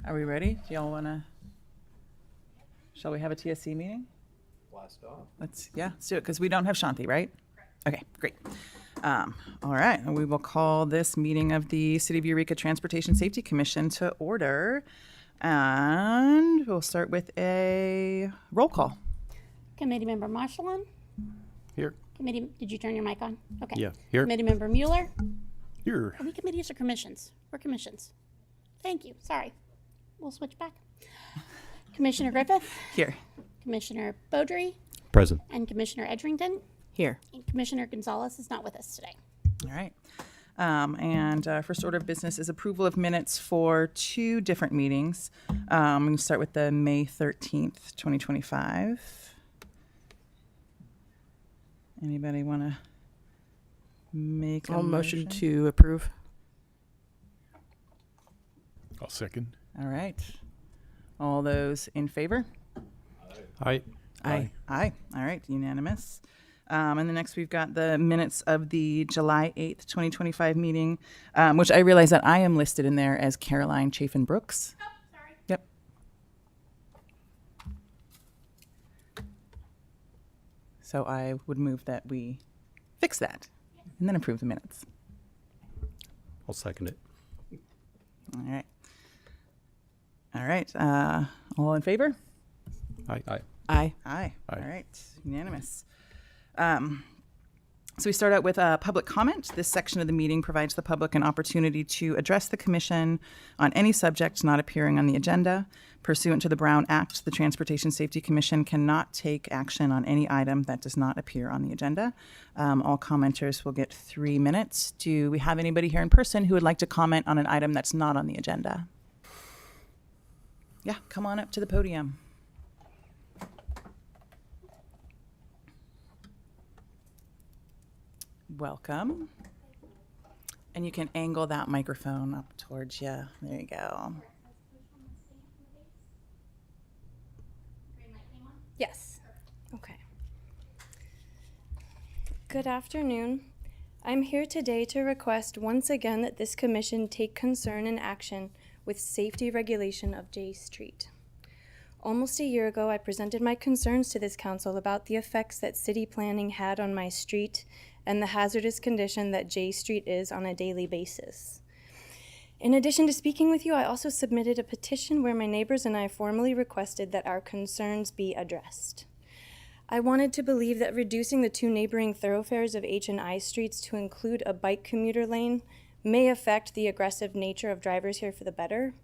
Are we ready? Do y'all want to? Shall we have a TSC meeting? Blast off. Let's do it because we don't have Shanti, right? Okay, great. All right, and we will call this meeting of the City of Eureka Transportation Safety Commission to order, and we'll start with a roll call. Committee Member Marshallon? Here. Committee, did you turn your mic on? Okay. Yeah, here. Committee Member Mueller? Here. Are we committees or commissions? We're commissions. Thank you. Sorry. We'll switch back. Commissioner Griffith? Here. Commissioner Beaudry? Present. And Commissioner Edrington? Here. And Commissioner Gonzalez is not with us today. All right. And first order of business is approval of minutes for two different meetings. We can start with the May 13th, 2025. Anybody want to make a I'll motion to approve. I'll second. All right. All those in favor? Aye. Aye. Aye. All right, unanimous. And then next we've got the minutes of the July 8th, 2025 meeting, which I realize that I am listed in there as Caroline Chafin Brooks. Oh, sorry. Yep. So I would move that we fix that and then approve the minutes. I'll second it. All right. All right. All in favor? Aye. Aye. Aye. Aye. Aye. All right. Unanimous. So we start out with public comment. This section of the meeting provides the public an opportunity to address the commission on any subject not appearing on the agenda. Pursuant to the Brown Act, the Transportation Safety Commission cannot take action on any item that does not appear on the agenda. All commenters will get 3 minutes. Do we have anybody here in person who would like to comment on an item that's not on the agenda? Yeah, come on up to the podium. Welcome. And you can angle that microphone up towards you. There you go. Yes. Okay. Good afternoon. I'm here today to request once again that this commission take concern and action with safety regulation of J Street. Almost a year ago, I presented my concerns to this council about the effects that city planning had on my street and the hazardous condition that J Street is on a daily basis. In addition to speaking with you, I also submitted a petition where my neighbors and I formally requested that our concerns be addressed. I wanted to believe that reducing the two neighboring thoroughfares of H and I streets to include a bike commuter lane may affect the aggressive nature of drivers here for the better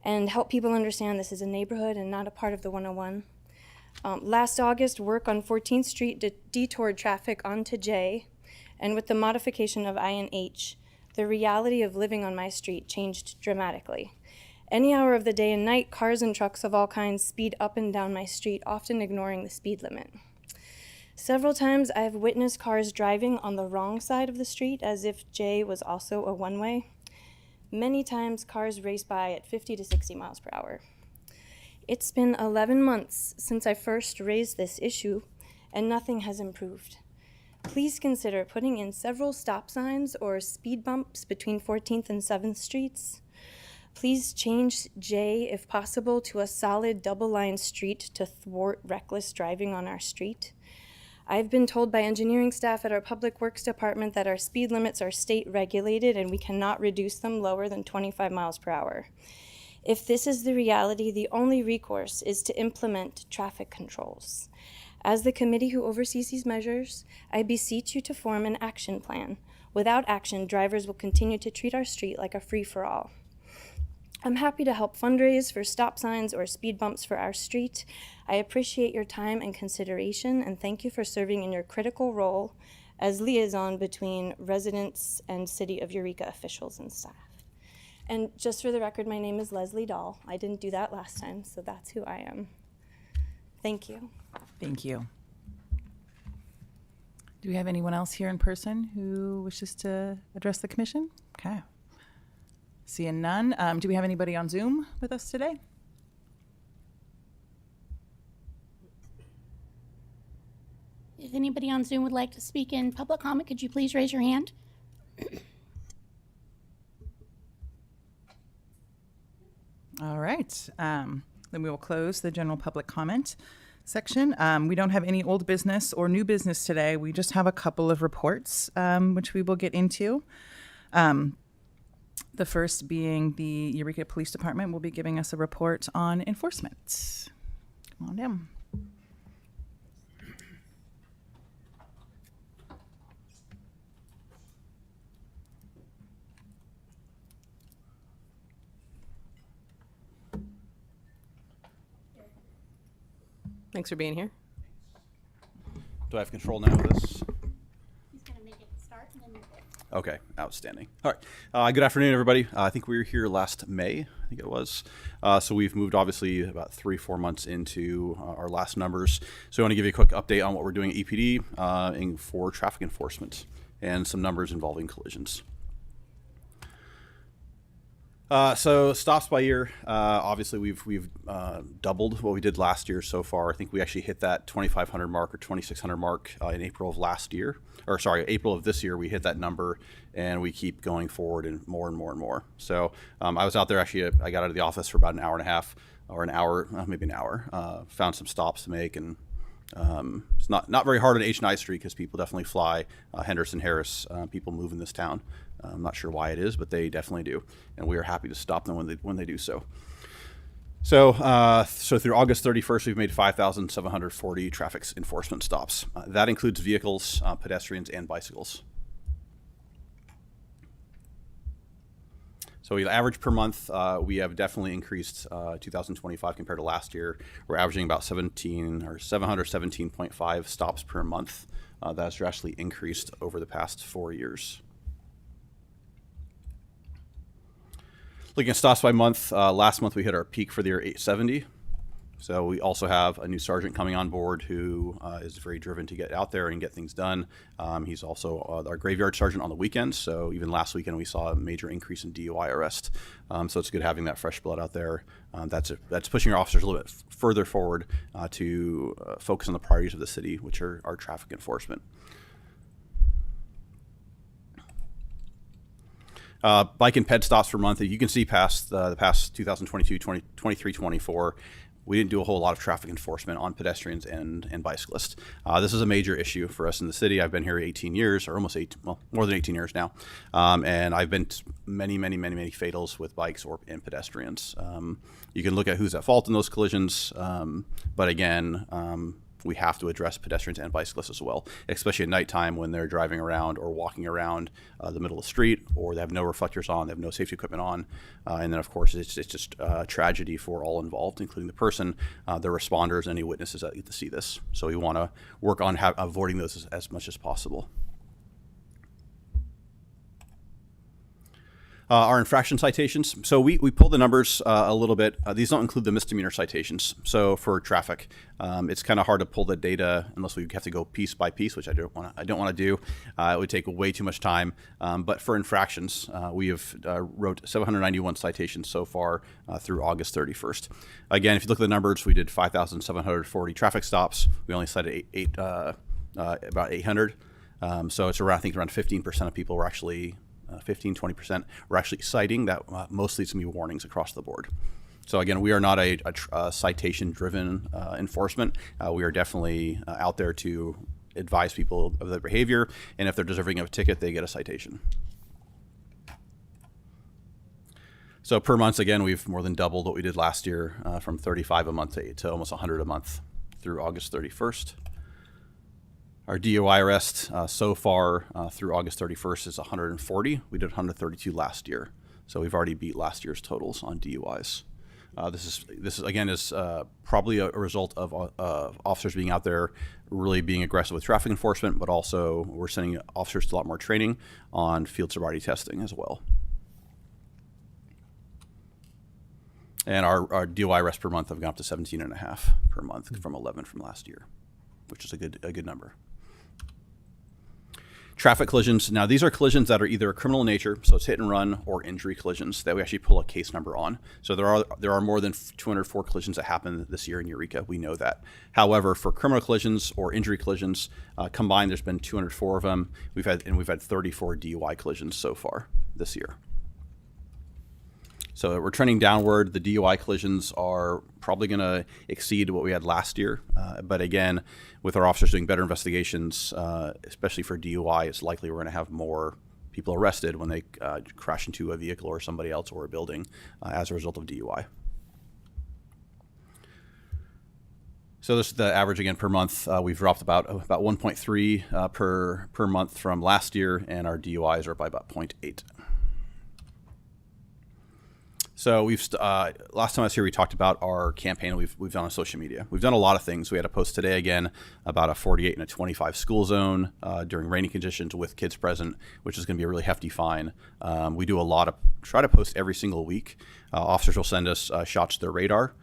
and help people understand this is a neighborhood and not a part of the 101. Last August, work on 14th Street detoured traffic onto J, and with the modification of I and H, the reality of living on my street changed dramatically. Any hour of the day and night, cars and trucks of all kinds speed up and down my street, often ignoring the speed limit. Several times I have witnessed cars driving on the wrong side of the street as if J was also a one-way. Many times cars race by at 50 to 60 miles per hour. It's been 11 months since I first raised this issue, and nothing has improved. Please consider putting in several stop signs or speed bumps between 14th and 7th Streets. Please change J, if possible, to a solid double-line street to thwart reckless driving on our street. I've been told by engineering staff at our Public Works Department that our speed limits are state regulated and we cannot reduce them lower than 25 miles per hour. If this is the reality, the only recourse is to implement traffic controls. As the committee who oversees these measures, I beseech you to form an action plan. Without action, drivers will continue to treat our street like a free-for-all. I'm happy to help fundraise for stop signs or speed bumps for our street. I appreciate your time and consideration, and thank you for serving in your critical role as liaison between residents and City of Eureka officials and staff. And just for the record, my name is Leslie Dahl. I didn't do that last time, so that's who I am. Thank you. Thank you. Do we have anyone else here in person who wishes to address the commission? Okay. Seeing none. Do we have anybody on Zoom with us today? If anybody on Zoom would like to speak in public comment, could you please raise your hand? All right. Then we will close the general public comment section. We don't have any old business or new business today. We just have a couple of reports, which we will get into. The first being the Eureka Police Department will be giving us a report on enforcement. Come on down. Thanks for being here. Do I have control now of this? He's gonna make it start and then you're good. Okay, outstanding. All right. Good afternoon, everybody. I think we were here last May, I think it was. So we've moved obviously about 3-4 months into our last numbers. So I want to give you a quick update on what we're doing at EPD for traffic enforcement and some numbers involving collisions. So stops by year, obviously we've doubled what we did last year so far. I think we actually hit that 2,500 mark or 2,600 mark in April of last year, or sorry, April of this year. We hit that number, and we keep going forward and more and more and more. So I was out there actually. I got out of the office for about an hour and a half, or an hour, maybe an hour. Found some stops to make, and it's not very hard on H&I Street because people definitely fly Henderson Harris. People move in this town. I'm not sure why it is, but they definitely do, and we are happy to stop them when they do so. So through August 31st, we've made 5,740 traffic enforcement stops. That includes vehicles, pedestrians, and bicycles. So we average per month. We have definitely increased 2025 compared to last year. We're averaging about 717.5 stops per month. That's drastically increased over the past 4 years. Looking at stops by month, last month we hit our peak for the year 870. So we also have a new sergeant coming on board who is very driven to get out there and get things done. He's also our graveyard sergeant on the weekends. So even last weekend we saw a major increase in DUI arrest. So it's good having that fresh blood out there. That's pushing our officers a little bit further forward to focus on the priorities of the city, which are our traffic enforcement. Bike and ped stops per month. You can see past the past 2022, 23, 24, we didn't do a whole lot of traffic enforcement on pedestrians and bicyclists. This is a major issue for us in the city. I've been here 18 years, or more than 18 years now. And I've been to many fatals with bikes and pedestrians. You can look at who's at fault in those collisions. But again, we have to address pedestrians and bicyclists as well, especially at nighttime when they're driving around or walking around the middle of the street, or they have no reflectors on, they have no safety equipment on. And then, of course, it's just a tragedy for all involved, including the person, the responders, any witnesses that get to see this. So we want to work on avoiding those as much as possible. Our infraction citations. So we pulled the numbers a little bit. These don't include the misdemeanor citations. So for traffic, it's kind of hard to pull the data unless we have to go piece by piece, which I don't want to do. It would take way too much time. But for infractions, we have wrote 791 citations so far through August 31st. Again, if you look at the numbers, we did 5,740 traffic stops. We only cited about 800. So it's around, I think around 15% of people were actually 15-20% were actually citing. That mostly it's going to be warnings across the board. So again, we are not a citation-driven enforcement. We are definitely out there to advise people of their behavior, and if they're deserving of a ticket, they get a citation. So per month, again, we've more than doubled what we did last year, from 35 a month to almost 100 a month through August 31st. Our DUI arrest so far through August 31st is 140. We did 132 last year, so we've already beat last year's totals on DUIs. This is again probably a result of officers being out there really being aggressive with traffic enforcement, but also we're sending officers to a lot more training on field sobriety testing as well. And our DUI arrests per month have gone up to 17.5 per month from 11 from last year, which is a good number. Traffic collisions. Now, these are collisions that are either a criminal in nature, so it's hit and run, or injury collisions that we actually pull a case number on. So there are more than 204 collisions that happen this year in Eureka. We know that. However, for criminal collisions or injury collisions combined, there's been 204 of them. We've had 34 DUI collisions so far this year. So we're trending downward. The DUI collisions are probably going to exceed what we had last year. But again, with our officers doing better investigations, especially for DUI, it's likely we're going to have more people arrested when they crash into a vehicle or somebody else or a building as a result of DUI. So this is the average again per month. We've dropped about 1.3 per month from last year, and our DUIs are up by about 0.8. So we've last time I was here, we talked about our campaign we've done on social media. We've done a lot of things. We had a post today again about a 48 and a 25 school zone during rainy conditions with kids present, which is going to be a really hefty fine. We do try to post every single week. Officers will send us shots to their radar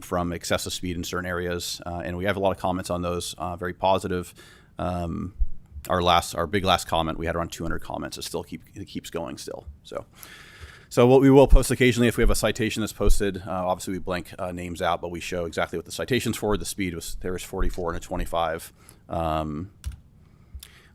from excessive speed in certain areas, and we have a lot of comments on those. Very positive. Our big last comment, we had around 200 comments. It keeps going still. So what we will post occasionally, if we have a citation that's posted, obviously we blank names out, but we show exactly what the citation's for. The speed there was 44 and a 25.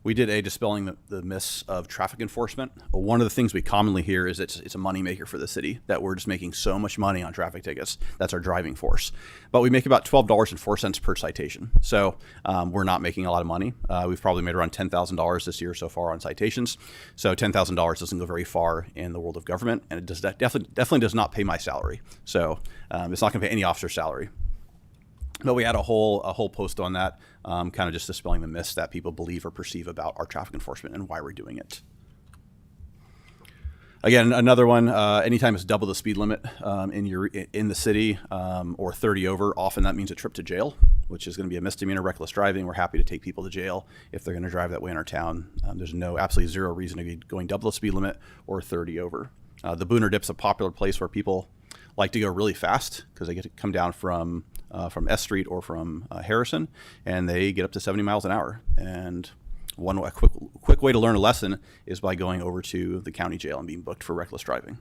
We did a dispelling the myths of traffic enforcement. One of the things we commonly hear is it's a moneymaker for the city, that we're just making so much money on traffic tickets. That's our driving force. But we make about $12.04 per citation. So we're not making a lot of money. We've probably made around $10,000 this year so far on citations. So $10,000 doesn't go very far in the world of government, and it definitely does not pay my salary. So it's not going to pay any officer's salary. But we had a whole post on that, kind of just dispelling the myths that people believe or perceive about our traffic enforcement and why we're doing it. Again, another one, anytime it's double the speed limit in the city or 30 over, often that means a trip to jail, which is going to be a misdemeanor, reckless driving. We're happy to take people to jail if they're going to drive that way in our town. There's absolutely zero reason to be going double the speed limit or 30 over. The Booner Dip's a popular place where people like to go really fast because they get to come down from S Street or from Harrison, and they get up to 70 miles an hour. And a quick way to learn a lesson is by going over to the county jail and being booked for reckless driving.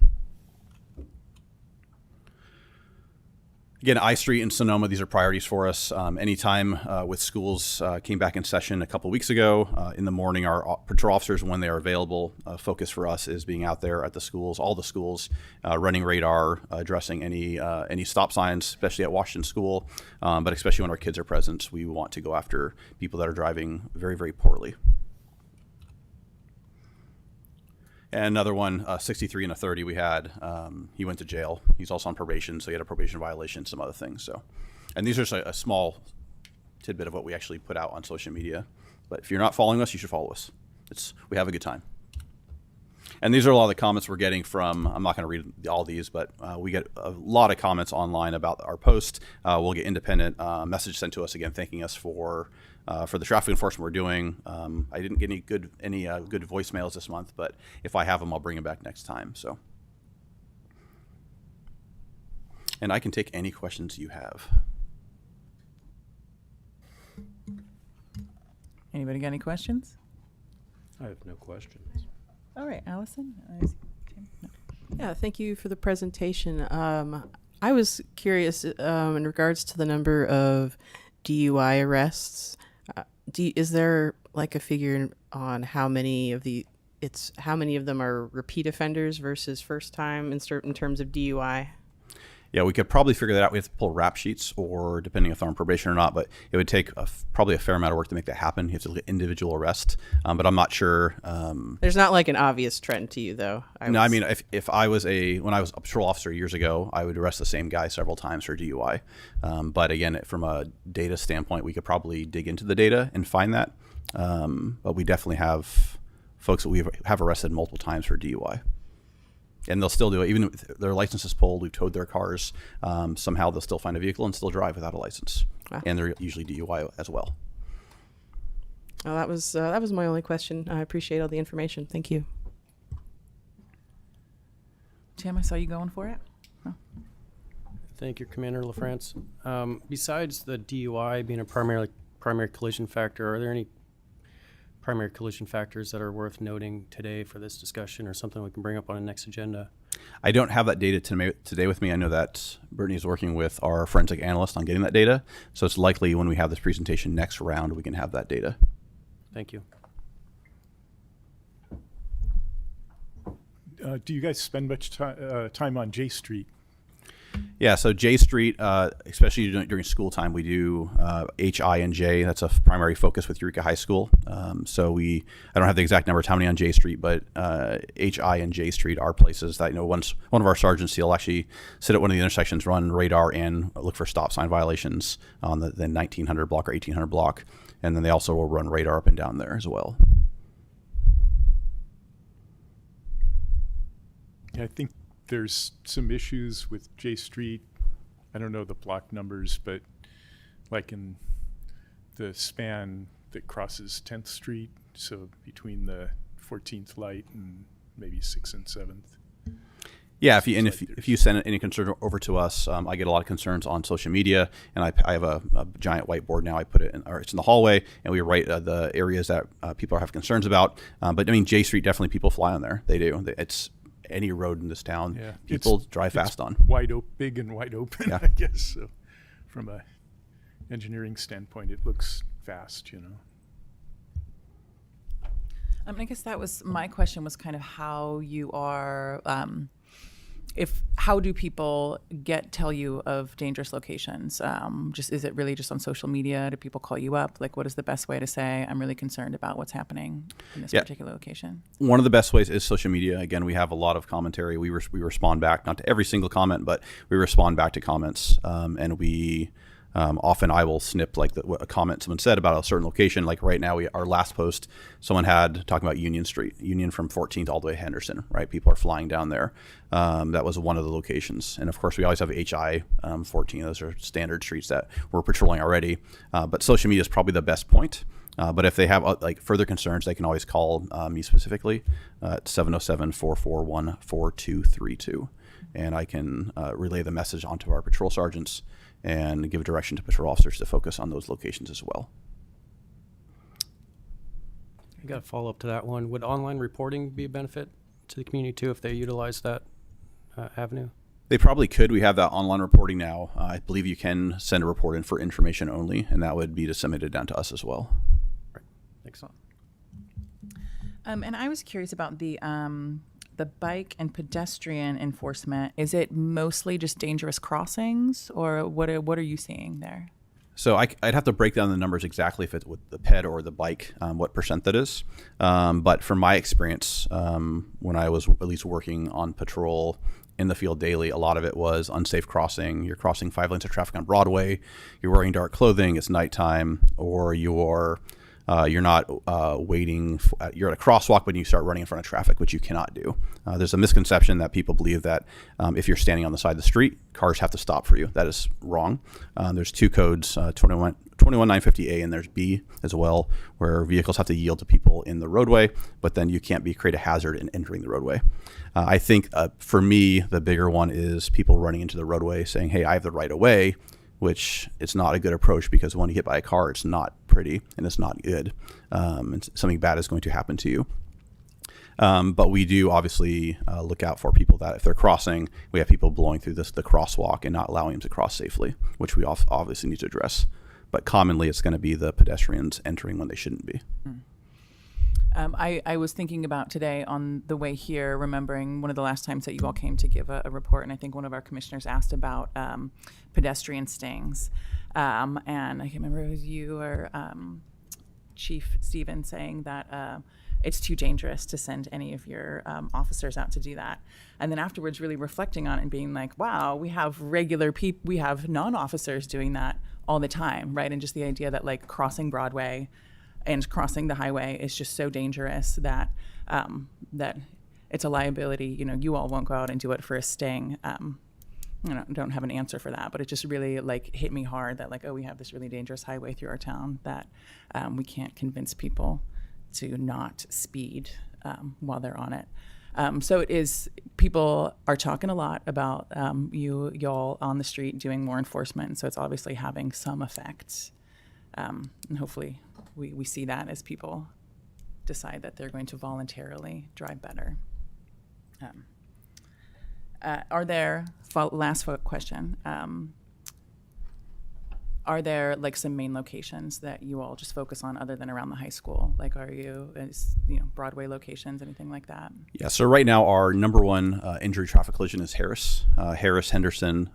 Again, I Street and Sonoma, these are priorities for us. Anytime with schools came back in session a couple weeks ago, in the morning, our patrol officers, when they are available, focus for us is being out there at the schools, all the schools, running radar, addressing any stop signs, especially at Washington School, but especially when our kids are present, we want to go after people that are driving very, very poorly. And another one, 63 and a 30 we had, he went to jail. He's also on probation, so he had a probation violation, some other things. So, and these are a small tidbit of what we actually put out on social media. But if you're not following us, you should follow us. We have a good time. And these are a lot of the comments we're getting from, I'm not going to read all these, but we get a lot of comments online about our post. We'll get independent message sent to us again, thanking us for the traffic enforcement we're doing. I didn't get any good voicemails this month, but if I have them, I'll bring them back next time. So, and I can take any questions you have. Anybody got any questions? I have no questions. All right, Allison. No. Yeah, thank you for the presentation. I was curious in regards to the number of DUI arrests. Is there like a figure on how many of them are repeat offenders versus first time in terms of DUI? Yeah, we could probably figure that out. We have to pull rap sheets, or depending if they're on probation or not, but it would take probably a fair amount of work to make that happen. You have to look at individual arrests, but I'm not sure. There's not like an obvious trend to you, though. I mean, if I was when I was a patrol officer years ago, I would arrest the same guy several times for DUI. But again, from a data standpoint, we could probably dig into the data and find that. But we definitely have folks that we have arrested multiple times for DUI. And they'll still do it, even if their license is pulled, we've towed their cars. Somehow they'll still find a vehicle and still drive without a license. Wow. And they're usually DUI as well. Well, that was my only question. I appreciate all the information. Thank you. Tim, I saw you going for it. Thank you, Commander LaFrance. Besides the DUI being a primary collision factor, are there any primary collision factors that are worth noting today for this discussion, or something we can bring up on the next agenda? I don't have that data today with me. I know that Brittany is working with our forensic analyst on getting that data. So it's likely when we have this presentation next round, we can have that data. Thank you. Do you guys spend much time on J Street? Yeah, so J Street, especially during school time, we do H, I, and J. That's a primary focus with Eureka High School. I don't have the exact numbers how many on J Street, but H, I, and J Street are places that, once one of our sergeants will actually sit at one of the intersections, run radar, and look for stop sign violations on the 1900 block or 1800 block. And then they also will run radar up and down there as well. I think there's some issues with J Street. I don't know the block numbers, but like in the span that crosses 10th Street, so between the 14th light and maybe 6th and 7th. Yeah, if you send any concern over to us, I get a lot of concerns on social media, and I have a giant whiteboard now. I put it it's in the hallway, and we write the areas that people have concerns about. But I mean, J Street, definitely people fly on there. They do. It's any road in this town. Yeah, people drive fast on. Big and wide open, Yeah. I guess. So from a engineering standpoint, it looks fast, I guess that was my question, was kind of how you are, how do people tell you of dangerous locations? Is it really just on social media? Do people call you up? Like, what is the best way to say, I'm really concerned about what's happening in this particular location? One of the best ways is social media. Again, we have a lot of commentary. We respond back, not to every single comment, but we respond back to comments. And we often I will snip like a comment someone said about a certain location. Like right now, our last post, someone had talking about Union from 14th all the way to Henderson, right? People are flying down there. That was one of the locations. And of course, we always have HI 14. Those are standard streets that we're patrolling already. But social media is probably the best point. But if they have further concerns, they can always call me specifically at 707-441-4232. And I can relay the message onto our patrol sergeants and give direction to patrol officers to focus on those locations as well. I got a follow up to that one. Would online reporting be a benefit to the community too if they utilize that avenue? They probably could. We have that online reporting now. I believe you can send a report in for information only, and that would be disseminated down to us as well. Right. Thanks. And I was curious about the bike and pedestrian enforcement. Is it mostly just dangerous crossings, or what are you seeing there? So I'd have to break down the numbers exactly if it's with the ped or the bike, what percent that is. But from my experience, when I was at least working on patrol in the field daily, a lot of it was unsafe crossing. You're crossing 5 lanes of traffic on Broadway, you're wearing dark clothing, it's nighttime, or you're not waiting. You're at a crosswalk, but you start running in front of traffic, which you cannot do. There's a misconception that people believe that if you're standing on the side of the street, cars have to stop for you. That is wrong. There's two codes, 21950A and there's B as well, where vehicles have to yield to people in the roadway, but then you can't create a hazard in entering the roadway. I think for me, the bigger one is people running into the roadway saying, hey, I have the right of way, which it's not a good approach, because when you get by a car, it's not pretty and it's not good. And something bad is going to happen to you. But we do obviously look out for people that if they're crossing, we have people blowing through the crosswalk and not allowing them to cross safely, which we obviously need to address. But commonly, it's going to be the pedestrians entering when they shouldn't be. I was thinking about today on the way here, remembering one of the last times that you all came to give a report, and I think one of our commissioners asked about pedestrian stings. And I can't remember if it was you or Chief Stephen saying that it's too dangerous to send any of your officers out to do that. And then afterwards really reflecting on it and being like, wow, we have we have non-officers doing that all the time, right? And just the idea that like crossing Broadway and crossing the highway is just so dangerous that that it's a liability. You all won't go out and do it for a sting. Don't have an answer for that, but it just really like hit me hard that like, oh, we have this really dangerous highway through our town that we can't convince people to not speed while they're on it. So it is, people are talking a lot about y'all on the street doing more enforcement. So it's obviously having some effect. And hopefully we see that as people decide that they're going to voluntarily drive better. Last question. Are there like some main locations that you all just focus on other than around the high school? Like, Broadway locations, anything like that? Yeah, so right now our number one injury traffic collision is Harris, Henderson,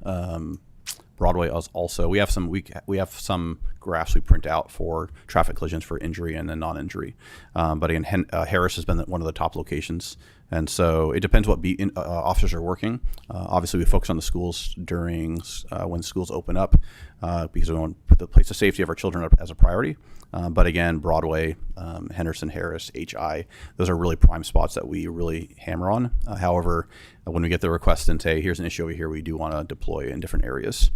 Broadway also. We have some graphs we print out for traffic collisions for injury and then non-injury. But again, Harris has been one of the top locations. And so it depends what officers are working. Obviously, we focus on the schools during when schools open up because we want to put the place of safety of our children up as a priority. But again, Broadway, Henderson, Harris, HI, those are really prime spots that we really hammer on. However, when we get the request and say, here's an issue over here, we do want to deploy in different areas.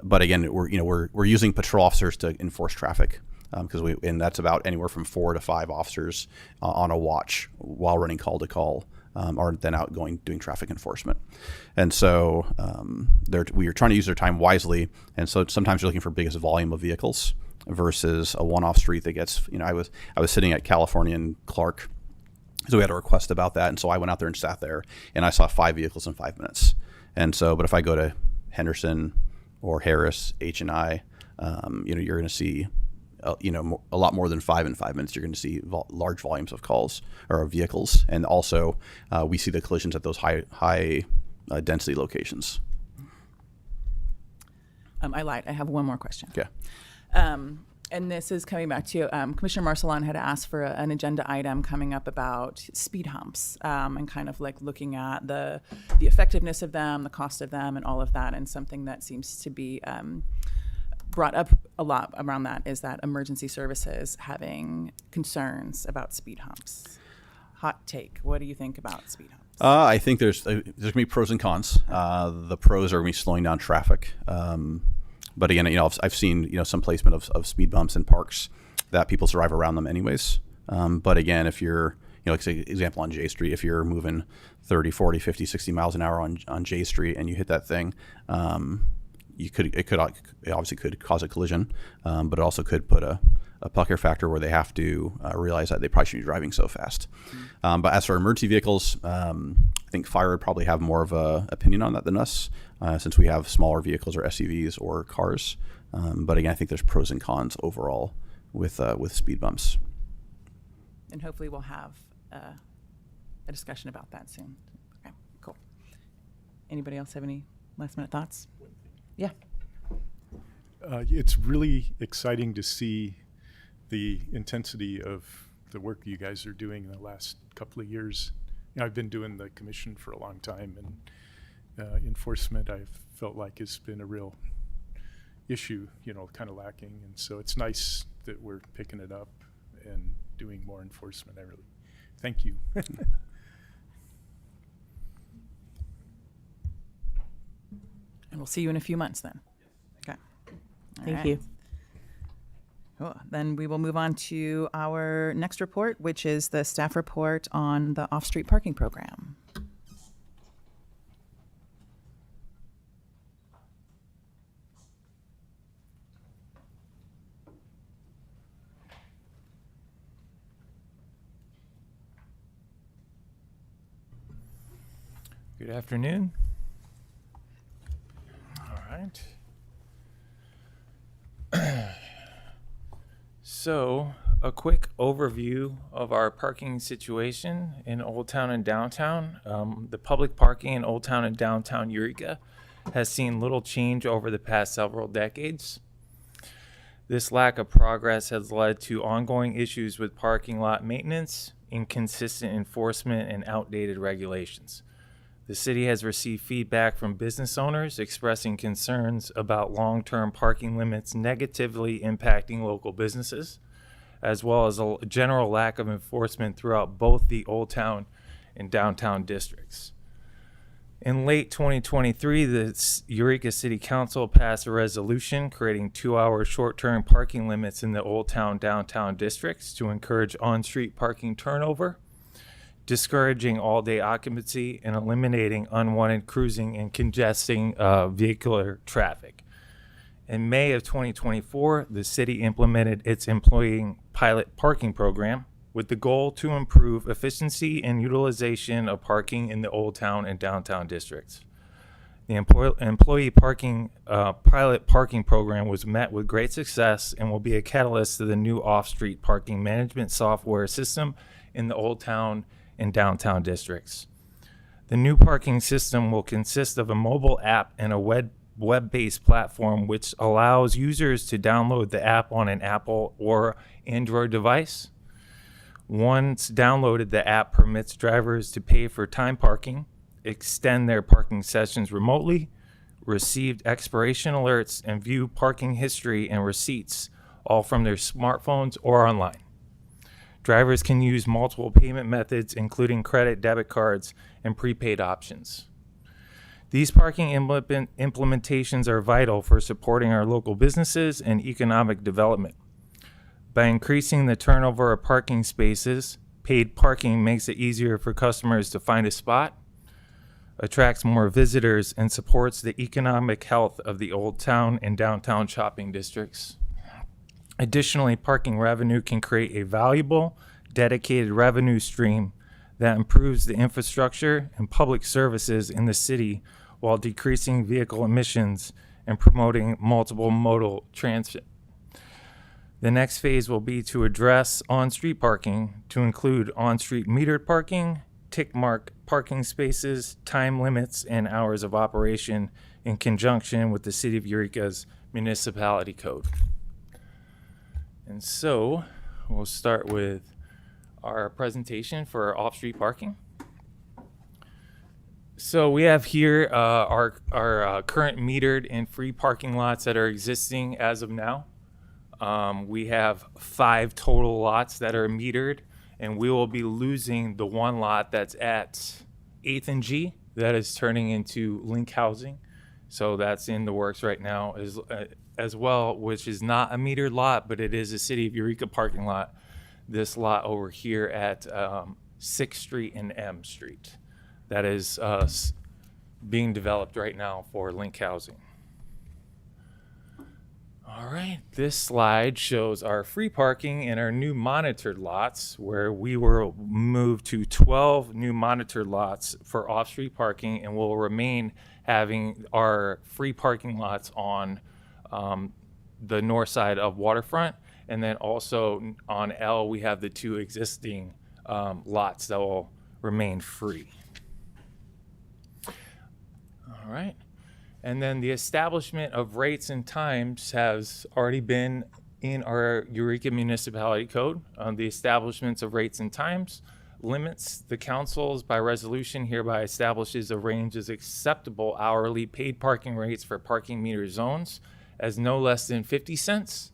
But again, we're using patrol officers to enforce traffic. And that's about anywhere from 4 to 5 officers on a watch while running call to call, or then out doing traffic enforcement. And so we are trying to use their time wisely. And so sometimes you're looking for biggest volume of vehicles versus a one-off street that gets. I was sitting at California and Clark, so we had a request about that, and so I went out there and sat there, and I saw 5 vehicles in 5 minutes. And so, but if I go to Henderson or Harris, H&I, you're going to see. A lot more than 5 in 5 minutes. You're going to see large volumes of calls or vehicles, and also we see the collisions at those high density locations. I lied. I have one more question. Okay. And this is coming back to Commissioner Marcelon had asked for an agenda item coming up about speed humps and kind of like looking at the effectiveness of them, the cost of them, and all of that. And something that seems to be brought up a lot around that is that emergency services having concerns about speed humps. Hot take. What do you think about speed humps? I think there's going to be pros and cons. The pros are going to be slowing down traffic. But again, I've seen some placement of speed bumps in parks that people drive around them anyways. But again, if you're like say example on J Street, if you're moving 30, 40, 50, 60 miles an hour on J Street and you hit that thing, it obviously could cause a collision, but it also could put a pucker factor where they have to realize that they probably shouldn't be driving so fast. But as for emergency vehicles, I think fire would probably have more of a opinion on that than us, since we have smaller vehicles or SUVs or cars. But again, I think there's pros and cons overall with speed bumps. And hopefully we'll have a discussion about that soon. Okay, cool. Anybody else have any last minute thoughts? Yeah. It's really exciting to see the intensity of the work you guys are doing in the last couple of years. I've been doing the commission for a long time, and enforcement I've felt like has been a real issue, kind of lacking. And so it's nice that we're picking it up and doing more enforcement. I really thank you. And we'll see you in a few months then. Okay. All Thank right. you. Cool. Then we will move on to our next report, which is the staff report on the off-street parking program. Good afternoon. All right. So, a quick overview of our parking situation in Old Town and Downtown. The public parking in Old Town and Downtown Eureka has seen little change over the past several decades. This lack of progress has led to ongoing issues with parking lot maintenance, inconsistent enforcement, and outdated regulations. The city has received feedback from business owners expressing concerns about long-term parking limits negatively impacting local businesses, as well as a general lack of enforcement throughout both the Old Town and Downtown districts. In late 2023, the Eureka City Council passed a resolution creating 2-hour short-term parking limits in the Old Town, Downtown districts to encourage on-street parking turnover, discouraging all-day occupancy, and eliminating unwanted cruising and congesting vehicular traffic. In May of 2024, the city implemented its employee pilot parking program with the goal to improve efficiency and utilization of parking in the Old Town and Downtown districts. The employee parking pilot parking program was met with great success and will be a catalyst to the new off-street parking management software system in the Old Town and downtown districts. The new parking system will consist of a mobile app and a web-based platform which allows users to download the app on an Apple or Android device. Once downloaded, the app permits drivers to pay for time parking, extend their parking sessions remotely, receive expiration alerts, and view parking history and receipts, all from their smartphones or online. Drivers can use multiple payment methods, including credit, debit cards, and prepaid options. These parking implementations are vital for supporting our local businesses and economic development. By increasing the turnover of parking spaces, paid parking makes it easier for customers to find a spot, attracts more visitors, and supports the economic health of the Old Town and downtown shopping districts. Additionally, parking revenue can create a valuable, dedicated revenue stream that improves the infrastructure and public services in the city while decreasing vehicle emissions and promoting multiple modal transit. The next phase will be to address on-street parking to include on-street metered parking, tick mark parking spaces, time limits, and hours of operation in conjunction with the City of Eureka's municipality code. And so we'll start with our presentation for off-street parking. So we have here our current metered and free parking lots that are existing as of now. We have 5 total lots that are metered, and we will be losing the one lot that's at 8th and G that is turning into Link Housing. So that's in the works right now as well, which is not a metered lot, but it is a City of Eureka parking lot. This lot over here at 6th Street and M Street. That is being developed right now for Link Housing. All right, this slide shows our free parking and our new monitored lots, where we will move to 12 new monitored lots for off-street parking, and will remain having our free parking lots on the north side of Waterfront. And then also on L, we have the 2 existing lots that will remain free. All right. And then the establishment of rates and times has already been in our Eureka Municipality Code. The establishments of rates and times limits the council's by resolution hereby establishes a range of acceptable hourly paid parking rates for parking meter zones as no less than 50 cents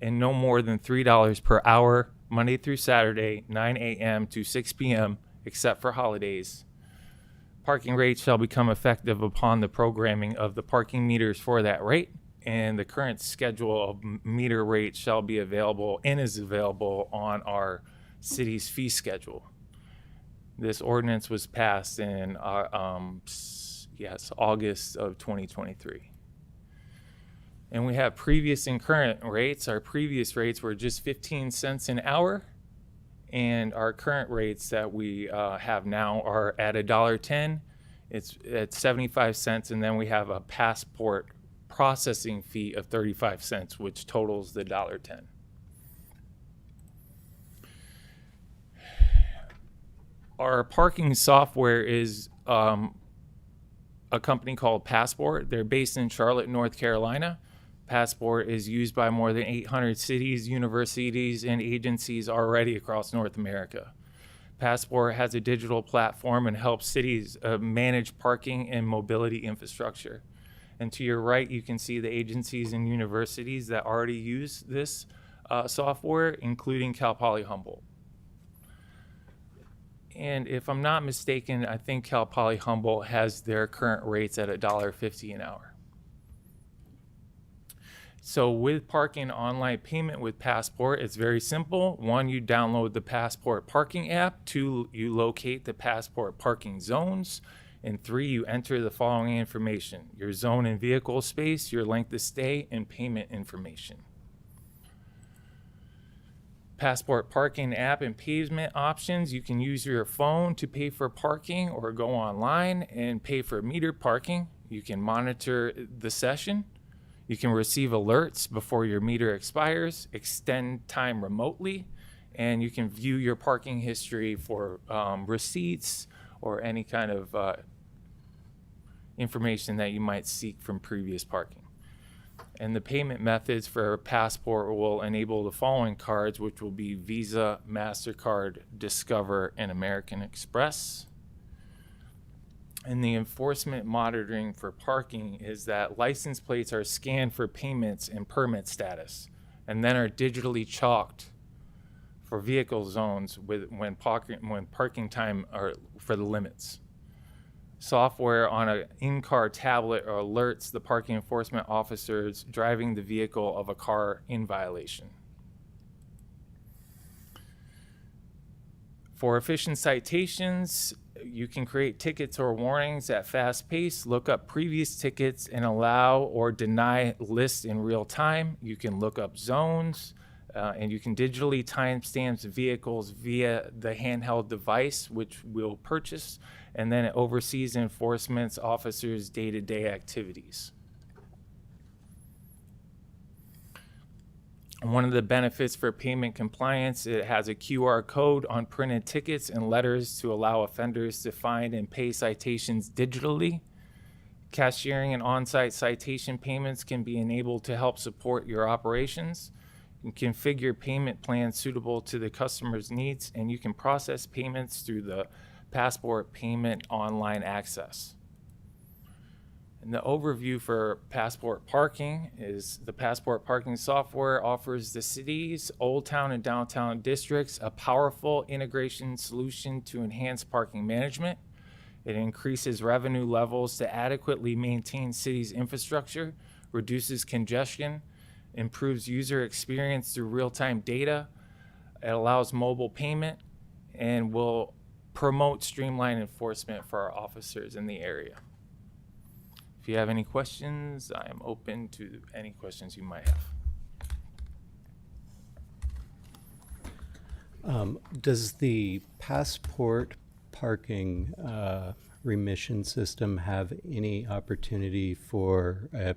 and no more than $3 per hour, Monday through Saturday, 9 a.m. to 6 p.m., except for holidays. Parking rates shall become effective upon the programming of the parking meters for that rate, and the current schedule of meter rates shall be available and is available on our city's fee schedule. This ordinance was passed in August of 2023. And we have previous and current rates. Our previous rates were just 15 cents an hour, and our current rates that we have now are at $1.10. It's at 75 cents, and then we have a passport processing fee of 35 cents, which totals the $1.10. Our parking software is a company called Passport. They're based in Charlotte, North Carolina. Passport is used by more than 800 cities, universities, and agencies already across North America. Passport has a digital platform and helps cities manage parking and mobility infrastructure. And to your right, you can see the agencies and universities that already use this software, including Cal Poly Humboldt. And if I'm not mistaken, I think Cal Poly Humboldt has their current rates at $1.50 an hour. So with parking online payment with Passport, it's very simple. 1, you download the Passport parking app. 2, you locate the Passport parking zones. And 3, you enter the following information: your zone and vehicle space, your length of stay, and payment information. Passport parking app and payment options: you can use your phone to pay for parking or go online and pay for metered parking. You can monitor the session. You can receive alerts before your meter expires, extend time remotely, and you can view your parking history for receipts or any kind of information that you might seek from previous parking. And the payment methods for Passport will enable the following cards, which will be Visa, MasterCard, Discover, and American Express. And the enforcement monitoring for parking is that license plates are scanned for payments and permit status, and then are digitally chalked for vehicle zones when parking time are for the limits. Software on an in-car tablet alerts the parking enforcement officers driving the vehicle of a car in violation. For efficient citations, you can create tickets or warnings at fast pace, look up previous tickets, and allow or deny lists in real time. You can look up zones, and you can digitally timestamp vehicles via the handheld device, which we'll purchase, and then it oversees enforcement officers' day-to-day activities. One of the benefits for payment compliance, it has a QR code on printed tickets and letters to allow offenders to find and pay citations digitally. Cashiering and on-site citation payments can be enabled to help support your operations. You can configure payment plans suitable to the customer's needs, and you can process payments through the Passport Payment Online Access. And the overview for Passport Parking is the Passport Parking software offers the city's Old Town and Downtown districts a powerful integration solution to enhance parking management. It increases revenue levels to adequately maintain city's infrastructure, reduces congestion, improves user experience through real-time data. It allows mobile payment and will promote streamlined enforcement for our officers in the area. If you have any questions, I am open to any questions you might have. Does the Passport parking remission system have any opportunity for a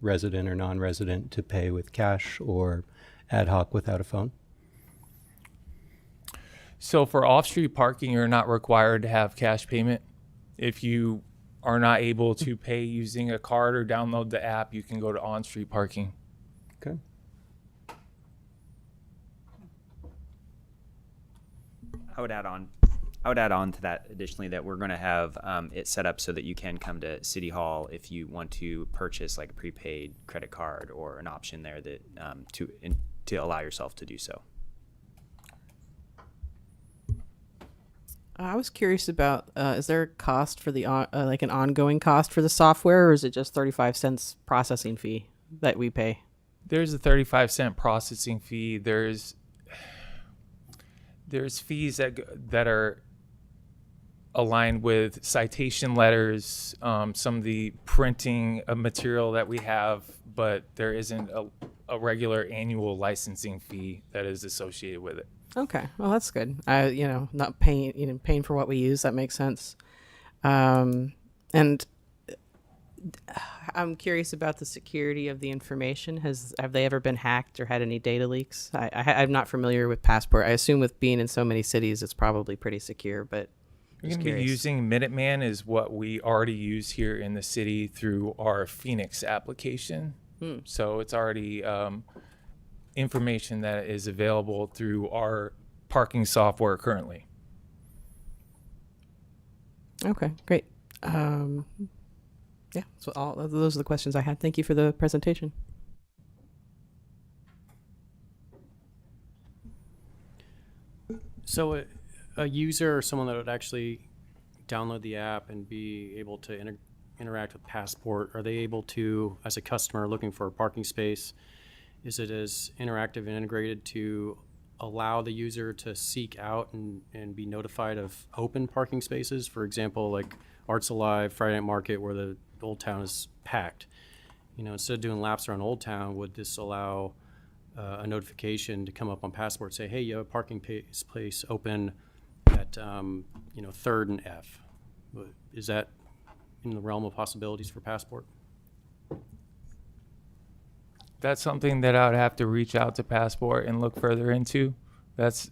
resident or non-resident to pay with cash or ad hoc without a phone? So for off-street parking, you're not required to have cash payment. If you are not able to pay using a card or download the app, you can go to on-street parking. Okay. I would add on to that additionally that we're going to have it set up so that you can come to City Hall if you want to purchase like a prepaid credit card or an option there that to allow yourself to do so. I was curious about, is there a cost for the, like an ongoing cost for the software, or is it just 35 cents processing fee that we pay? There's a 35-cent processing fee. There's fees that are aligned with citation letters, some of the printing of material that we have, but there isn't a regular annual licensing fee that is associated with it. Okay, well that's good. Not paying for what we use. That makes sense. And I'm curious about the security of the information. Have they ever been hacked or had any data leaks? I'm not familiar with Passport. I assume with being in so many cities, it's probably pretty secure. But You're going to be using Minuteman is what we already use here in the city through our Phoenix application. So it's already information that is available through our parking software currently. Okay, great. Yeah, so those are the questions I had. Thank you for the presentation. So a user or someone that would actually download the app and be able to interact with Passport, are they able to, as a customer looking for a parking space, is it as interactive and integrated to allow the user to seek out and be notified of open parking spaces? For example, like Arts Alive, Friday Night Market, where the Old Town is packed. Instead of doing laps around Old Town, would this allow a notification to come up on Passport, say, hey, you have a parking place open at 3rd and F? Is that in the realm of possibilities for Passport? That's something that I would have to reach out to Passport and look further into. That's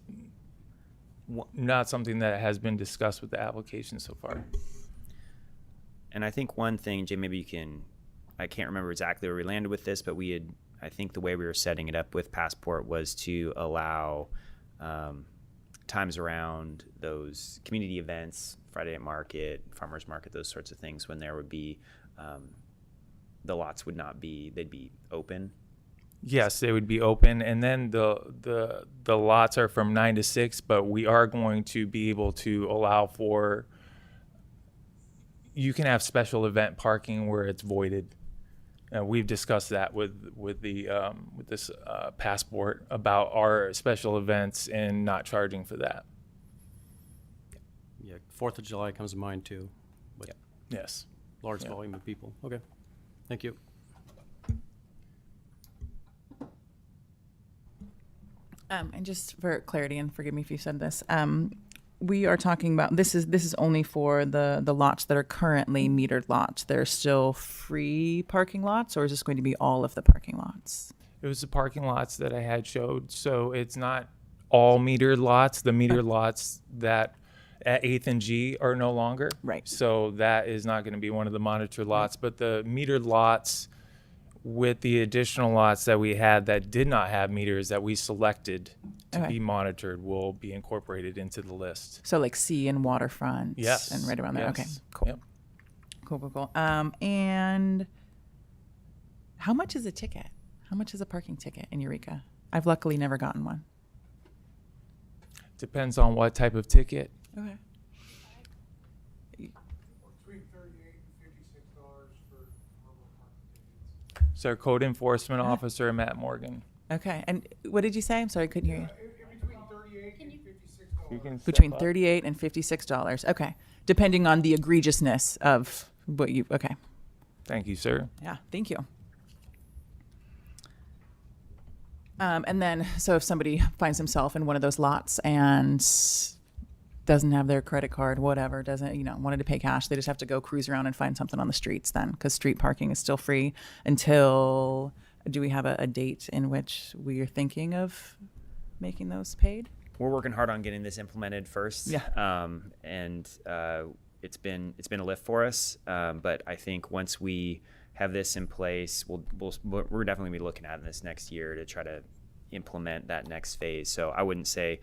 not something that has been discussed with the application so far. And I think one thing, Jay, maybe you can, I can't remember exactly where we landed with this, but we had, I think the way we were setting it up with Passport was to allow times around those community events, Friday night market, farmers market, those sorts of things, when there would be, the lots would not be, they'd be open. Yes, they would be open, and then the lots are from 9 to 6, but we are going to be able to allow for, you can have special event parking where it's voided. We've discussed that with this Passport about our special events and not charging for that. Yeah, 4th of July comes to mind too. But Yes. large Yeah. volume of people. Okay, thank you. And just for clarity, and forgive me if you said this, we are talking about this is only for the lots that are currently metered lots. They're still free parking lots, or is this going to be all of the parking lots? It was the parking lots that I had showed, so it's not all metered lots. The metered lots that at 8th and G are no longer. Right. So that is not going to be one of the monitored lots, but the metered lots with the additional lots that we had that did not have meters that we selected to Okay. be monitored will be incorporated into the list. So like sea and waterfront. Yes. And right around there. Okay. Yes. Cool. Yep. Cool. And how much is a ticket? How much is a parking ticket in Eureka? I've luckily never gotten one. Depends on what type of ticket. Okay. Between $38 and $56 for normal parking tickets. So our code enforcement officer, Matt Morgan. Okay. And what did you say? I'm sorry, I couldn't hear you. In between $38 and $56. You can Between step up. $38 and $56. Okay. Depending on the egregiousness of what you, okay. Thank you, sir. Yeah, thank you. And then, so if somebody finds himself in one of those lots and doesn't have their credit card, whatever, doesn't, wanted to pay cash, they just have to go cruise around and find something on the streets then, because street parking is still free until, do we have a date in which we are thinking of making those paid? We're working hard on getting this implemented first. Yeah. It's been a lift for us. But I think once we have this in place, we're definitely be looking at this next year to try to implement that next phase. So I wouldn't say,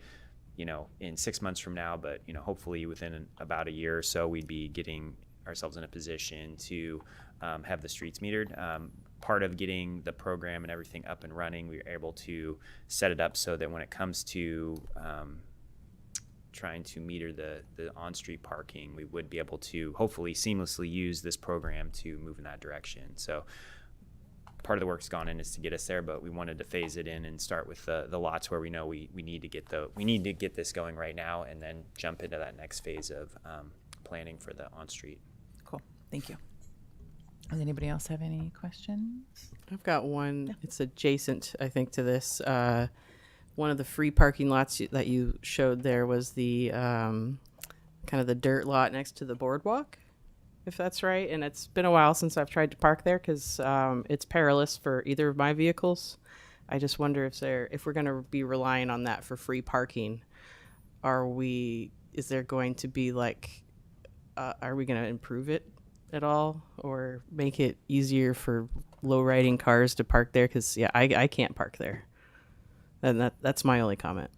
in 6 months from now, but hopefully within about a year or so, we'd be getting ourselves in a position to have the streets metered. Part of getting the program and everything up and running, we were able to set it up so that when it comes to trying to meter the on-street parking, we would be able to hopefully seamlessly use this program to move in that direction. So part of the work's gone in is to get us there, but we wanted to phase it in and start with the lots where we know we need to get this going right now, and then jump into that next phase of planning for the on-street. Cool, thank you. Does anybody else have any questions? I've got one. It's adjacent, I think, to this. One of the free parking lots that you showed there was the kind of the dirt lot next to the boardwalk, if that's right. And it's been a while since I've tried to park there because it's perilous for either of my vehicles. I just wonder if we're going to be relying on that for free parking, is there going to be are we going to improve it at all or make it easier for low riding cars to park there? Because I can't park there. And that's my only comment.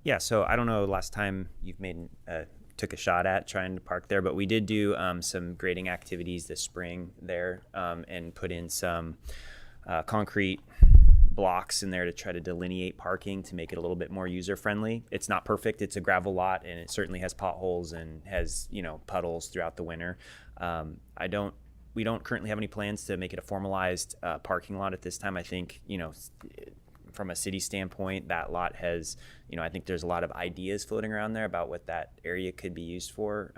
Yeah, so I don't know last time you've took a shot at trying to park there, but we did do some grading activities this spring there and put in some concrete blocks in there to try to delineate parking to make it a little bit more user friendly. It's not perfect. It's a gravel lot and it certainly has potholes and has, puddles throughout the winter. We don't currently have any plans to make it a formalized parking lot at this time. I think, from a city standpoint, that lot has, I think there's a lot of ideas floating around there about what that area could be used for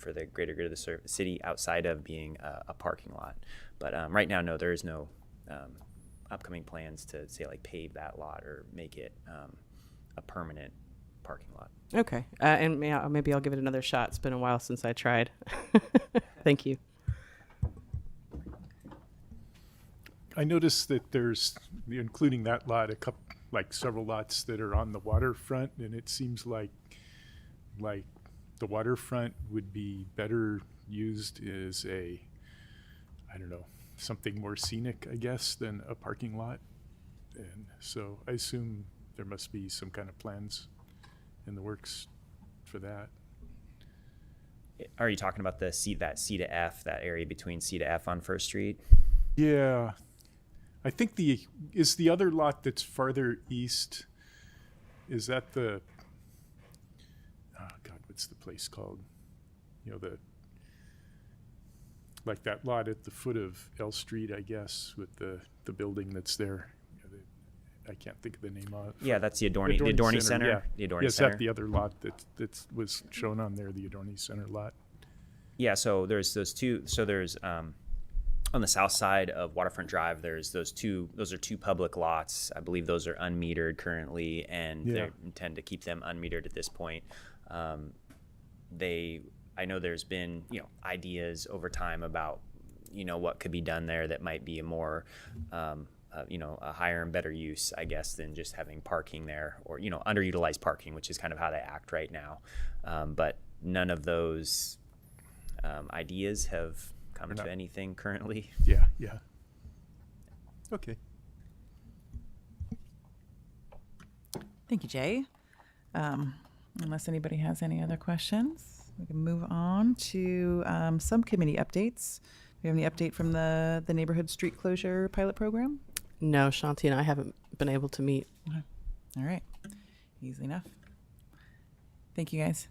the greater good of the city outside of being a parking lot. But right now, no, there is no upcoming plans to say pave that lot or make it a permanent parking lot. Okay. And maybe I'll give it another shot. It's been a while since I tried. Thank you. I noticed that there's, including that lot, several lots that are on the waterfront, and it seems like the waterfront would be better used as a, I don't know, something more scenic, I guess, than a parking lot. And so I assume there must be some kind of plans in the works for that. Are you talking about that C to F, that area between C to F on First Street? Yeah. I think is the other lot that's farther east, is that the, oh God, what's the place called? You know, like that lot at the foot of L Street, I guess, with the building that's there. I can't think of the name of it. Yeah, that's the Adorni Center. Yeah. The Adorni Is Center. that the other lot that was shown on there, the Adorni Center lot? Yeah, so there's those two. So there's on the south side of Waterfront Drive, there's those are two public lots. I believe those are unmetered currently, and Yeah. they intend to keep them unmetered at this point. I know there's been, ideas over time about, what could be done there that might be a more, a higher and better use, I guess, than just having parking there, or, underutilized parking, which is kind of how they act right now. But none of those ideas have come to anything currently. Yeah. Okay. Thank you, Jay. Unless anybody has any other questions, we can move on to subcommittee updates. Do we have any update from the neighborhood street closure pilot program? No, Shanti and I haven't been able to meet. All right. Easy enough. Thank you, guys.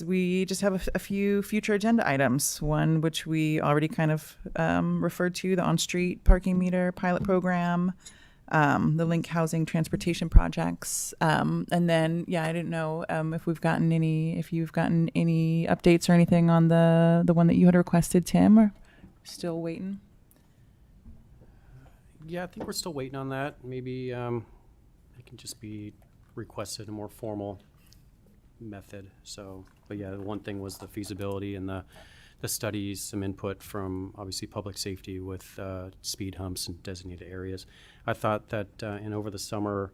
We just have a few future agenda items. One which we already kind of referred to, the on-street parking meter pilot program, the link housing transportation projects, and then I didn't know if you've gotten any updates or anything on the one that you had requested, Tim, or still waiting. Yeah, I think we're still waiting on that. Maybe it can just be requested a more formal method. So, but yeah, the one thing was the feasibility and the studies, some input from obviously public safety with speed humps and designated areas. I thought that and over the summer,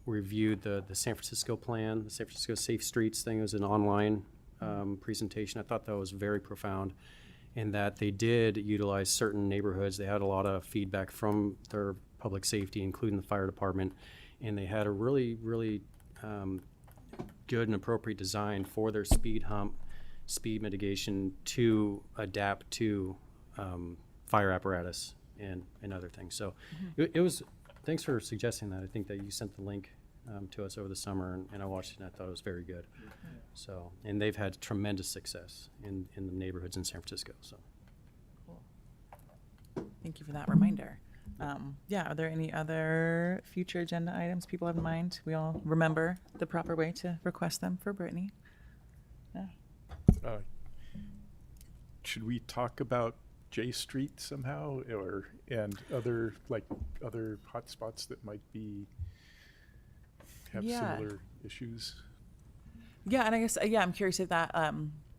reviewed the San Francisco plan, the San Francisco Safe Streets thing. It was an online presentation. I thought that was very profound in that they did utilize certain neighborhoods. They had a lot of feedback from their public safety, including the fire department, and they had a really, really good and appropriate design for their speed hump, speed mitigation to adapt to fire apparatus and other things. So it was, thanks for suggesting that. I think that you sent the link to us over the summer, and I watched it and I thought it was very good. So, and they've had tremendous success in the neighborhoods in San Francisco. So, Thank you for that reminder. Are there any other future agenda items people have in mind? We all remember the proper way to request them for Brittany. Should we talk about J Street somehow, and other hotspots that might have similar issues? Yeah, and I guess I'm curious if that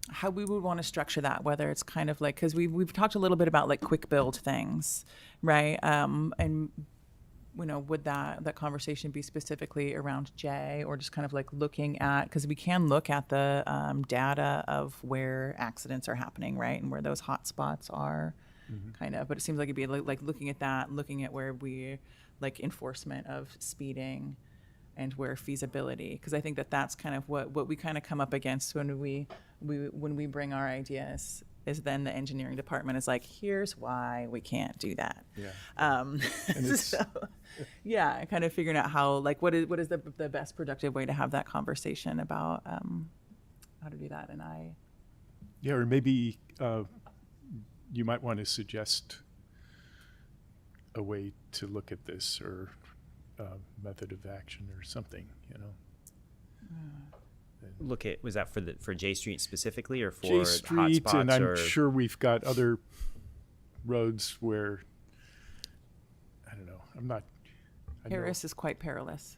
how we would want to structure that, whether it's kind of like, because we've talked a little bit about like quick build things, right? And would that conversation be specifically around J, or just kind of like looking at, because we can look at the data of where accidents are happening, right, and where those hot spots are, kind of. But it seems like it'd be like looking at that, looking at where we like enforcement of speeding, and where feasibility, because I think that's kind of what we kind of come up against when we bring our ideas, is then the engineering department is like, here's why we can't do that. Kind of figuring out how, like, what is the best productive way to have that conversation about how to do that. And or maybe you might want to suggest a way to look at this, or method of action or something, Was that for J Street specifically, or for J Street, hotspots? and I'm sure we've got other roads where, I don't know, I know- Harris is quite perilous.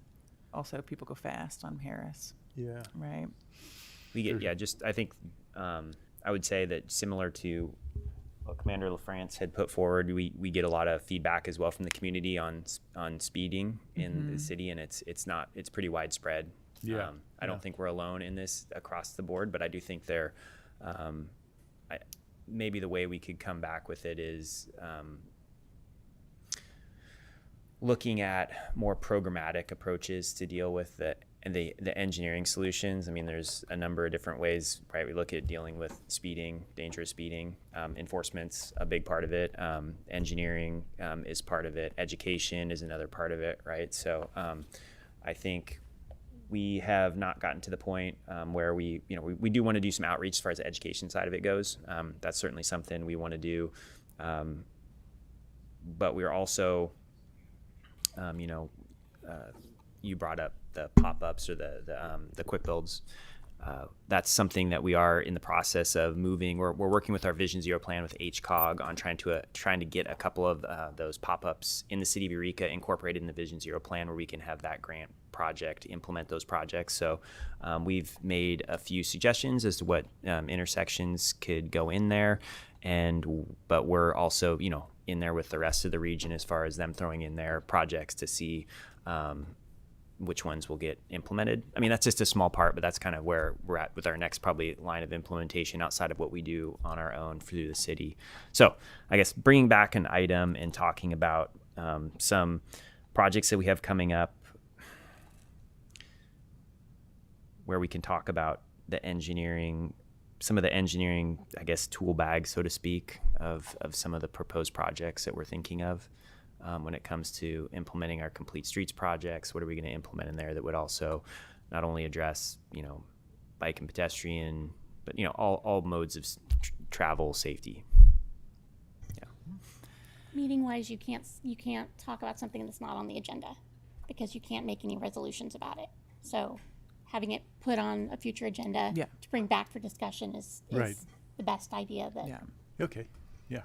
Also, people go fast on Harris, Yeah. right? We get, yeah, just, I think, I would say that similar to what Commander LaFrance had put forward, we get a lot of feedback as well from the community on speeding in the city, and it's pretty widespread. Yeah, I don't think we're alone in this across the board, but I do think maybe the way we could come back with it is looking at more programmatic approaches to deal with the engineering solutions. I mean, there's a number of different ways, right? We look at dealing with speeding, dangerous speeding. Enforcement's a big part of it. Engineering is part of it. Education is another part of it, right? So I think we have not gotten to the point where we do want to do some outreach as far as the education side of it goes. That's certainly something we want to do. But we're also, you brought up the pop-ups or the quick builds. That's something that we are in the process of moving. We're working with our Vision Zero plan with HCOG on trying to get a couple of those pop-ups in the city of Eureka incorporated in the Vision Zero plan, where we can have that grant project implement those projects. So we've made a few suggestions as to what intersections could go in there, but we're also in there with the rest of the region as far as them throwing in their projects to see which ones will get implemented. I mean, that's just a small part, but that's kind of where we're at with our next probably line of implementation outside of what we do on our own through the city. So I guess bringing back an item and talking about some projects that we have coming up where we can talk about the engineering, some of the engineering, I guess, tool bags, so to speak, of some of the proposed projects that we're thinking of. When it comes to implementing our complete streets projects, what are we going to implement in there that would also not only address, bike and pedestrian, but all modes of travel safety. Yeah. Meeting wise, you can't talk about something that's not on the agenda because you can't make any resolutions about it. So having it put on a future agenda Yeah. to bring back for discussion is Right. the best idea. That Yeah. Okay. Yeah.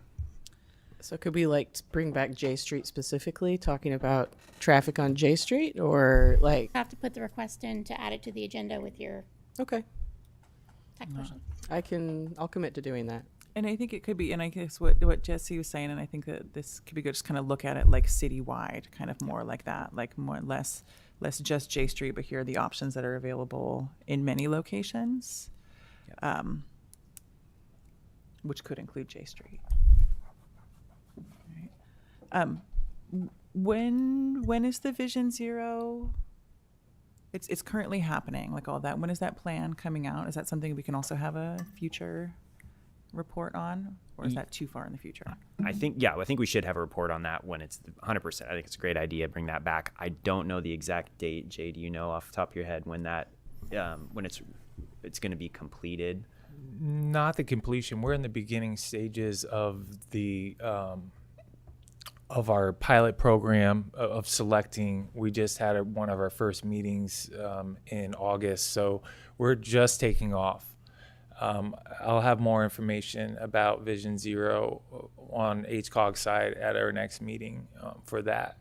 So could we bring back J Street specifically, talking about traffic on J Street, or you have to put the request in to add it to the agenda with your okay, tech person. I'll commit to doing that. And I think it could be, and I guess what Jesse was saying, and I think that this could be good, just kind of look at it like citywide, kind of more like that, like more less just J Street, but here are the options that are available in many locations, which could include J Street. Right. When is the Vision Zero? It's currently happening, like all that. When is that plan coming out? Is that something we can also have a future report on, or is that too far in the future? I think we should have a report on that when it's 100%. I think it's a great idea. Bring that back. I don't know the exact date. Jay, do you know off the top of your head when that when it's going to be completed? Not the completion. We're in the beginning stages of of our pilot program of selecting. We just had one of our first meetings in August, so we're just taking off. I'll have more information about Vision Zero on HCOG side at our next meeting for that,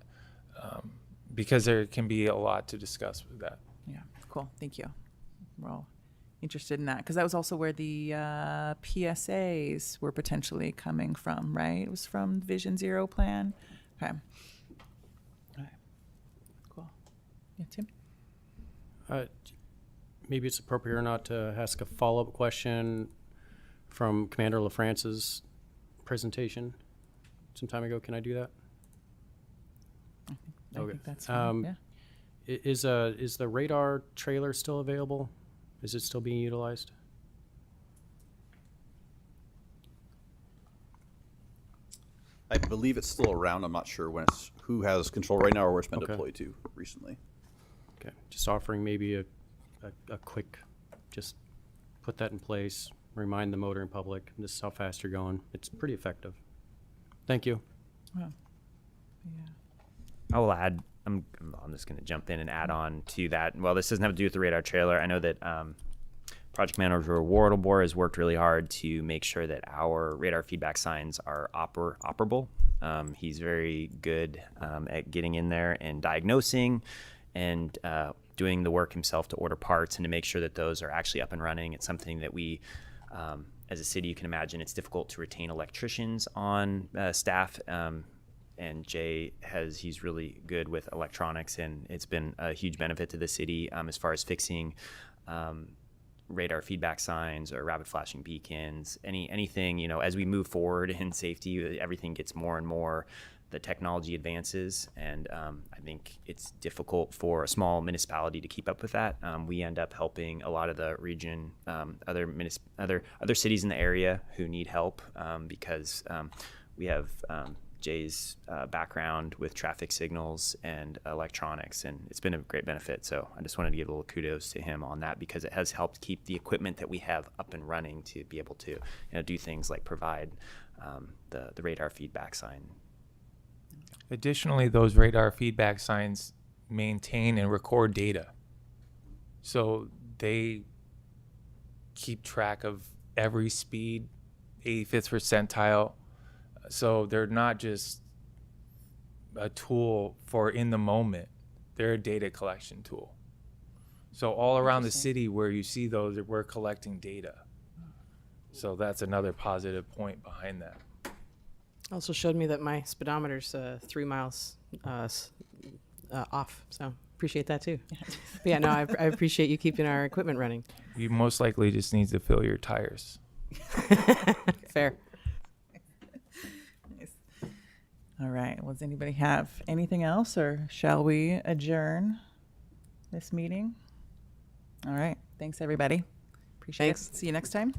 because there can be a lot to discuss with that. Yeah, cool. Thank you. We're all interested in that, because that was also where the PSAs were potentially coming from, right? It was from Vision Zero plan. Okay. All right. Cool. Yeah, Tim? Maybe it's appropriate or not to ask a follow-up question from Commander LaFrance's presentation some time ago. Can I do that? I Okay. think that's fine. Yeah. Is the radar trailer still available? Is it still being utilized? I believe it's still around. I'm not sure who has control right now or where it's been Okay. deployed to recently. Okay, just offering maybe a quick, just put that in place, remind the motoring public, this is how fast you're going. It's pretty effective. Thank you. Wow. Yeah. I will add. I'm just going to jump in and add on to that. Well, this doesn't have to do with the radar trailer. I know that Project Manager Wardlebor has worked really hard to make sure that our radar feedback signs are operable. He's very good at getting in there and diagnosing and doing the work himself to order parts and to make sure that those are actually up and running. It's something that we, as a city, you can imagine it's difficult to retain electricians on staff. And Jay he's really good with electronics, and it's been a huge benefit to the city as far as fixing radar feedback signs or rapid flashing beacons, anything, as we move forward in safety, everything gets more and more, the technology advances, and I think it's difficult for a small municipality to keep up with that. We end up helping a lot of the region, other cities in the area who need help because we have Jay's background with traffic signals and electronics, and it's been a great benefit. So I just wanted to give a little kudos to him on that because it has helped keep the equipment that we have up and running to be able to do things like provide the radar feedback sign. Additionally, those radar feedback signs maintain and record data. So they keep track of every speed, 85th percentile. So they're not just a tool for in the moment. They're a data collection tool. So all around the city where you see those, we're collecting data. So that's another positive point behind that. Also showed me that my speedometer's 3 miles off. So appreciate that too. But yeah, no, I appreciate you keeping our equipment running. You most likely just need to fill your tires. Fair. Nice. All right. Well, does anybody have anything else, or shall we adjourn this meeting? All right. Thanks, everybody. Appreciate Thanks. it. See you next time.